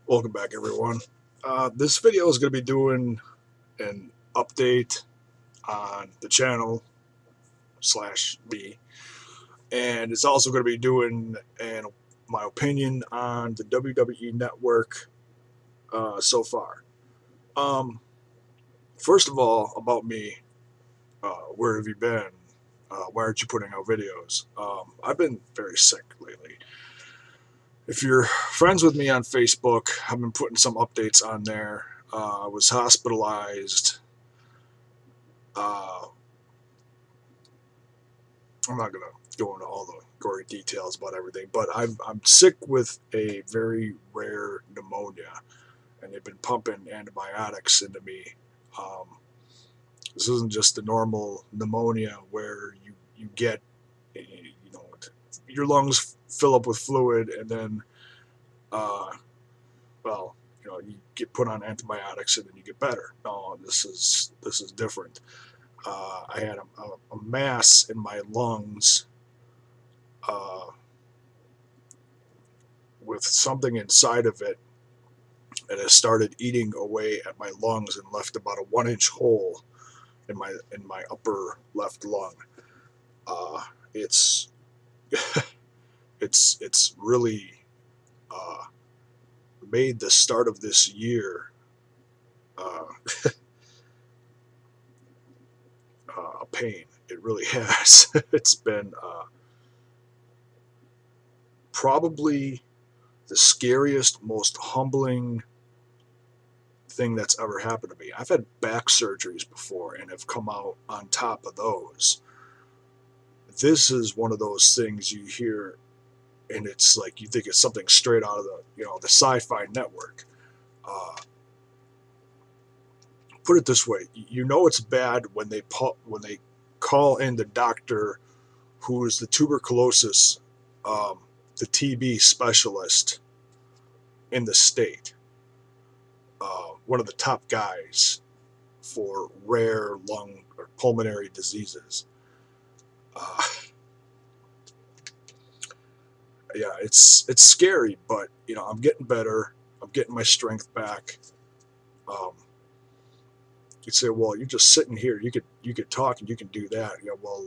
Welcome back, everyone. This video is going to be doing an update on the channel slash me, and it's also going to be doing my opinion on the WWE Network so far. Um, First of all, about me, where have you been? Why aren't you putting out videos? I've been very sick lately. If you're friends with me on Facebook, I've been putting some updates on there. I was hospitalized. Uh, I'm not gonna go into all the gory details about everything, but I'm sick with a very rare pneumonia, and they've been pumping antibiotics into me. Um, this isn't just the normal pneumonia where you get, you know, your lungs fill up with fluid, and then, uh, well, you get put on antibiotics and then you get better. No, this is different. I had a mass in my lungs, uh, with something inside of it, and it started eating away at my lungs and left about a 1 inch hole in my upper left lung. It's it's really uh, made the start of this year uh, a pain. It really has. It's been probably the scariest, most humbling thing that's ever happened to me. I've had back surgeries before and have come out on top of those. This is one of those things you hear, and it's like you think it's something straight out of the sci-fi network. Uh, put it this way, it's bad when they call in the doctor who is the tuberculosis, the TB specialist in the state, one of the top guys for rare lung or pulmonary diseases. Uh, yeah, it's scary, but I'm getting better. I'm getting my strength back. Um, you'd say, well, you're just sitting here. You could talk and you can do that. Yeah, well,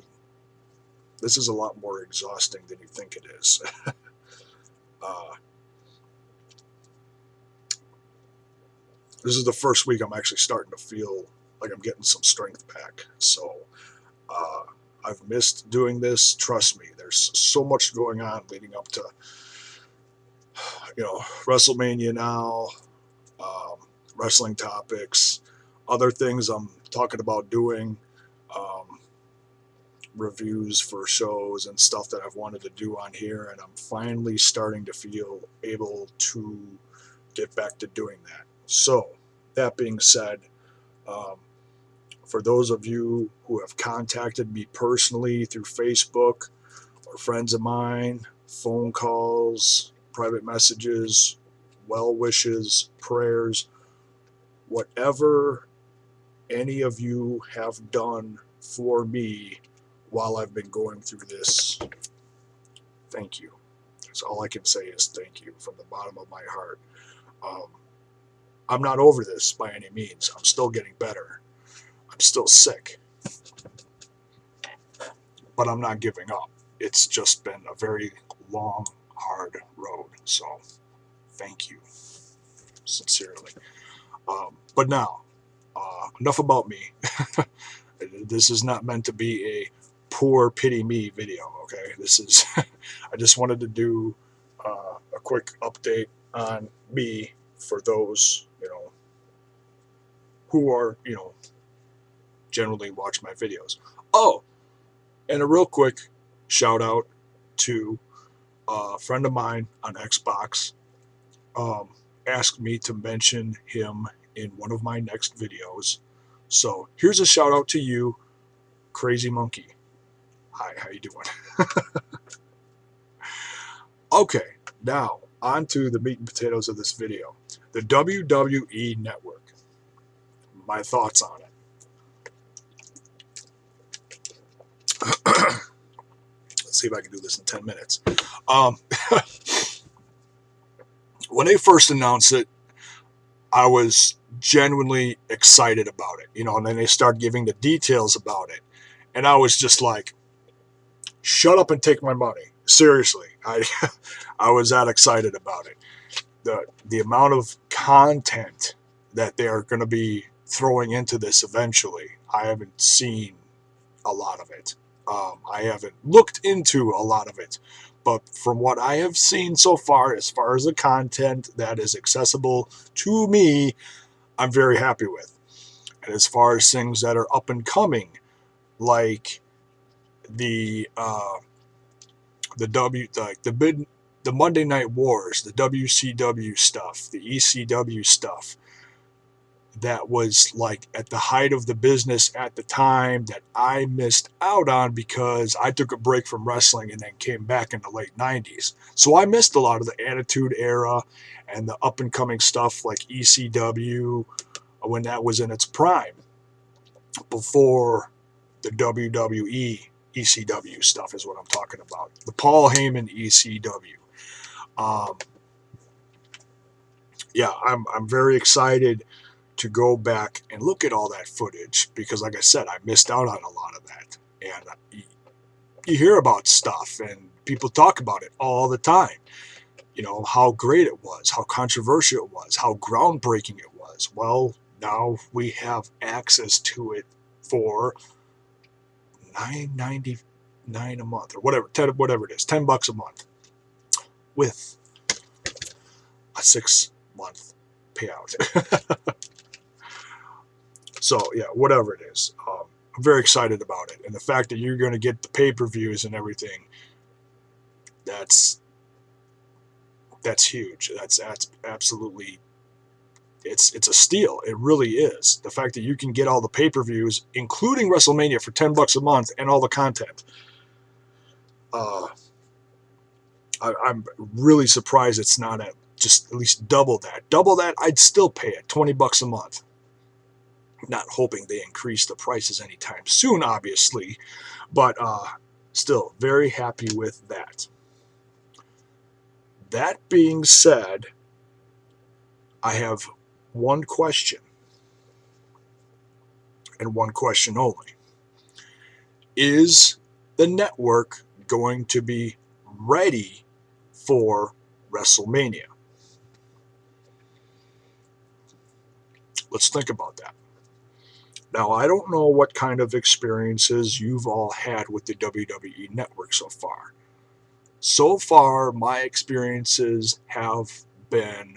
this is a lot more exhausting than you think it is. uh, this is the first week I'm actually starting to feel like I'm getting some strength back. So uh, I've missed doing this. Trust me, there's so much going on leading up to WrestleMania now, um, wrestling topics, other things I'm talking about doing, um, reviews for shows and stuff that I've wanted to do on here, and I'm finally starting to feel able to get back to doing that. So, that being said, um, for those of you who have contacted me personally through Facebook or friends of mine, phone calls, private messages, well wishes, prayers, whatever any of you have done for me while I've been going through this, thank you. That's all I can say is thank you from the bottom of my heart. Um, I'm not over this by any means. I'm still getting better. I'm still sick, but I'm not giving up. It's just been a very long, hard road. So thank you, sincerely. But now, enough about me. This is not meant to be a poor pity me video, okay? This is, I just wanted to do a quick update on me for those, who are, generally watch my videos. Oh, and a real quick shout out to a friend of mine on Xbox. Um, asked me to mention him in one of my next videos. So here's a shout out to you, Crazy Monkey. Hi, how you doing? Okay, now on to the meat and potatoes of this video. The WWE Network. My thoughts on it. Let's see if I can do this in 10 minutes. Um, When they first announced it, I was genuinely excited about it, and then they started giving the details about it. And I was just like, shut up and take my money. Seriously. I was that excited about it. The amount of content that they are going to be throwing into this eventually, I haven't seen a lot of it. I haven't looked into a lot of it. But from what I have seen so far as the content that is accessible to me, I'm very happy with. And as far as things that are up and coming, like the the Monday Night Wars, the WCW stuff, the ECW stuff, that was like at the height of the business at the time that I missed out on because I took a break from wrestling and then came back in the late 90s. So I missed a lot of the Attitude Era and the up and coming stuff like ECW when that was in its prime before the WWE ECW stuff is what I'm talking about. The Paul Heyman ECW. Um, yeah, I'm very excited to go back and look at all that footage because, like I said, I missed out on a lot of that. And you hear about stuff and people talk about it all the time. How great it was, how controversial it was, how groundbreaking it was. Well, now we have access to it for $9.99 a month or whatever it is, $10 a month with a 6-month payout. So yeah, whatever it is, I'm very excited about it, and the fact that you're going to get the pay-per-views and everything, that's huge. That's absolutely, it's a steal. It really is. The fact that you can get all the pay-per-views, including WrestleMania, for $10 a month and all the content. I'm really surprised it's not at just at least double that. Double that, I'd still pay it. $20 a month. Not hoping they increase the prices anytime soon, obviously, but still very happy with that. That being said, I have one question, and one question only. Is the network going to be ready for WrestleMania? Let's think about that. Now, I don't know what kind of experiences you've all had with the WWE Network so far. So far, my experiences have been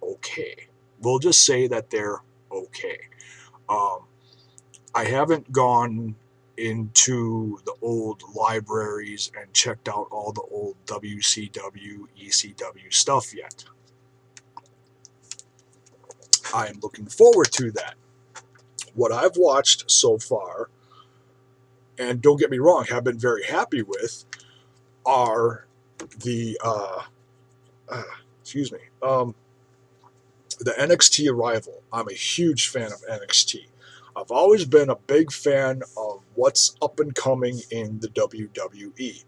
okay. We'll just say that they're okay. I haven't gone into the old libraries and checked out all the old WCW, ECW stuff yet. I am looking forward to that. What I've watched so far, and don't get me wrong, have been very happy with, are the the NXT arrival. I'm a huge fan of NXT. I've always been a big fan of what's up and coming in the WWE.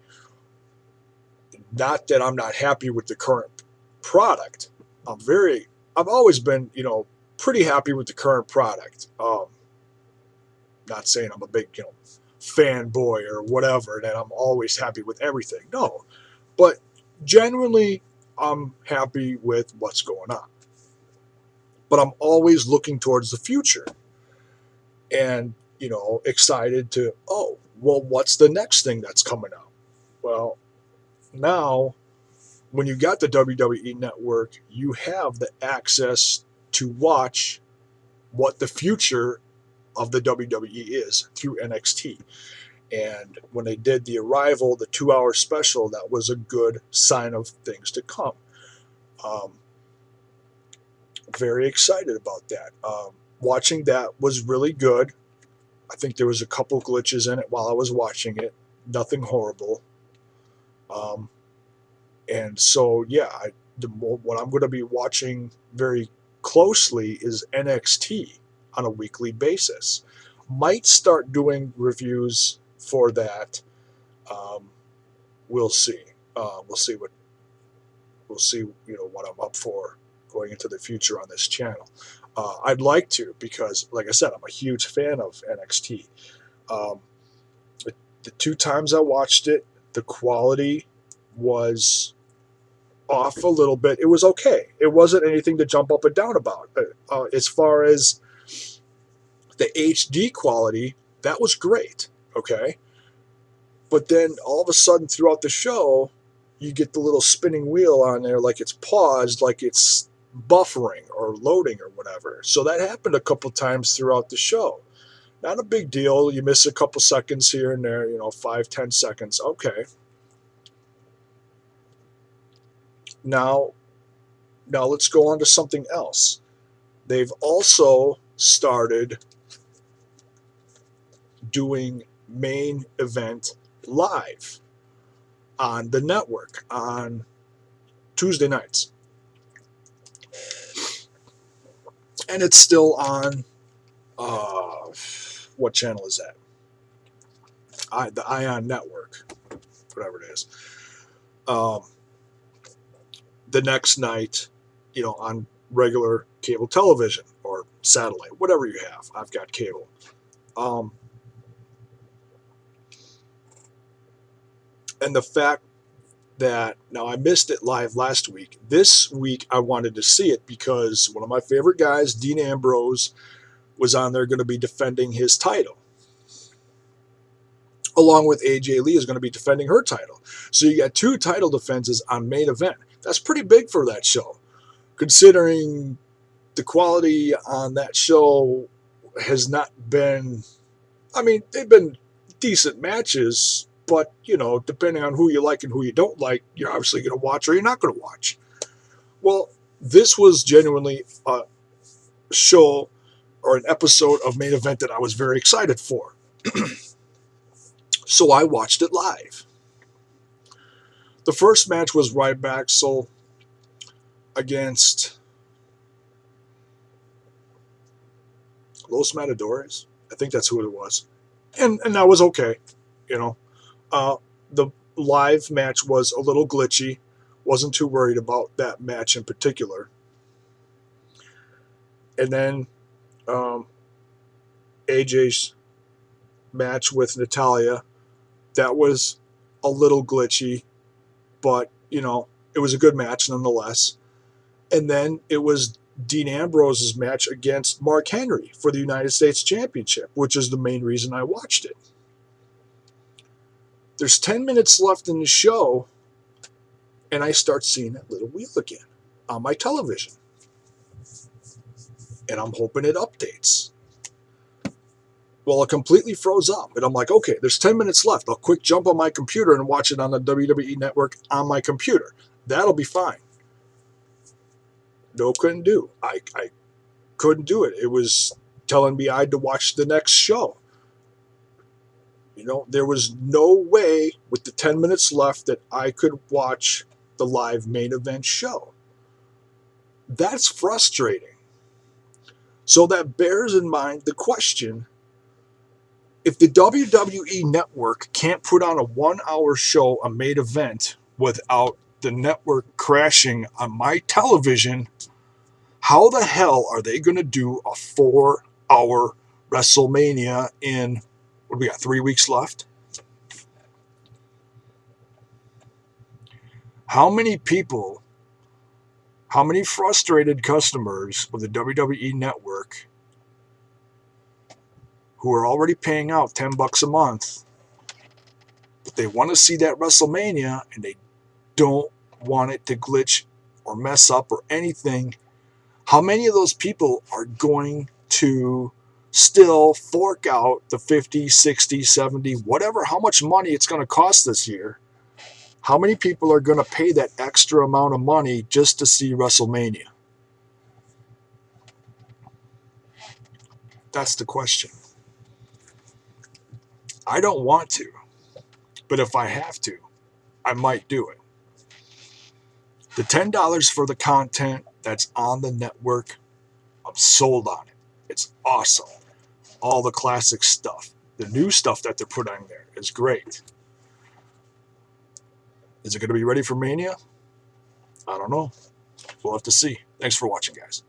Not that I'm not happy with the current product. I've always been, pretty happy with the current product. Not saying I'm a big, fanboy or whatever, and I'm always happy with everything. No, but genuinely, I'm happy with what's going on. But I'm always looking towards the future and, excited to, what's the next thing that's coming out? Well, now, when you got the WWE Network, you have the access to watch what the future of the WWE is through NXT. And when they did the arrival, the 2-hour special, that was a good sign of things to come. Very excited about that. Watching that was really good. I think there was a couple glitches in it while I was watching it. Nothing horrible. And so, yeah, what I'm going to be watching very closely is NXT on a weekly basis. Might start doing reviews for that. We'll see. We'll see we'll see, what I'm up for going into the future on this channel. I'd like to, because, like I said, I'm a huge fan of NXT. Um, the 2 times I watched it, the quality was off a little bit. It was okay. It wasn't anything to jump up and down about. As far as the HD quality, that was great. Okay. But then all of a sudden throughout the show, you get the little spinning wheel on there, like it's paused, like it's buffering or loading or whatever. So that happened a couple times throughout the show. Not a big deal. You miss a couple seconds here and there, 5-10 seconds. Okay. Now let's go on to something else. They've also started doing main event live on the network on Tuesday nights. And it's still on, what channel is that? The Ion Network, whatever it is. The next night, on regular cable television or satellite, whatever you have. I've got cable. And the fact that, now I missed it live last week. This week I wanted to see it because one of my favorite guys, Dean Ambrose, was on there going to be defending his title. Along with AJ Lee is going to be defending her title. So you got 2 title defenses on main event. That's pretty big for that show, considering the quality on that show has not been, they've been decent matches, but, depending on who you like and who you don't like, you're obviously going to watch or you're not going to watch. Well, this was genuinely a show or an episode of main event that I was very excited for. So I watched it live. The first match was Ryback against Los Matadores. I think that's who it was. And that was okay. The live match was a little glitchy. Wasn't too worried about that match in particular. And then AJ's match with Natalya, that was a little glitchy, but, it was a good match nonetheless. And then it was Dean Ambrose's match against Mark Henry for the United States Championship, which is the main reason I watched it. There's 10 minutes left in the show, and I start seeing that little wheel again on my television. And I'm hoping it updates. Well, it completely froze up. And I'm like, okay, there's 10 minutes left. I'll quick jump on my computer and watch it on the WWE Network on my computer. That'll be fine. No, couldn't do. I couldn't do it. It was telling me I had to watch the next show. There was no way with the 10 minutes left that I could watch the live main event show. That's frustrating. So that bears in mind the question, if the WWE Network can't put on a 1-hour show, a main event, without the network crashing on my television, how the hell are they going to do a 4-hour WrestleMania in, what do we got, 3 weeks left? How many people, how many frustrated customers of the WWE Network who are already paying out $10 a month, but they want to see that WrestleMania and they don't want it to glitch or mess up or anything, how many of those people are going to still fork out the 50, 60, 70, whatever, how much money it's going to cost this year? How many people are going to pay that extra amount of money just to see WrestleMania? That's the question. I don't want to, but if I have to, I might do it. The $10 for the content that's on the network, I'm sold on it. It's awesome. All the classic stuff. The new stuff that they're putting there is great. Is it going to be ready for Mania? I don't know. We'll have to see. Thanks for watching, guys.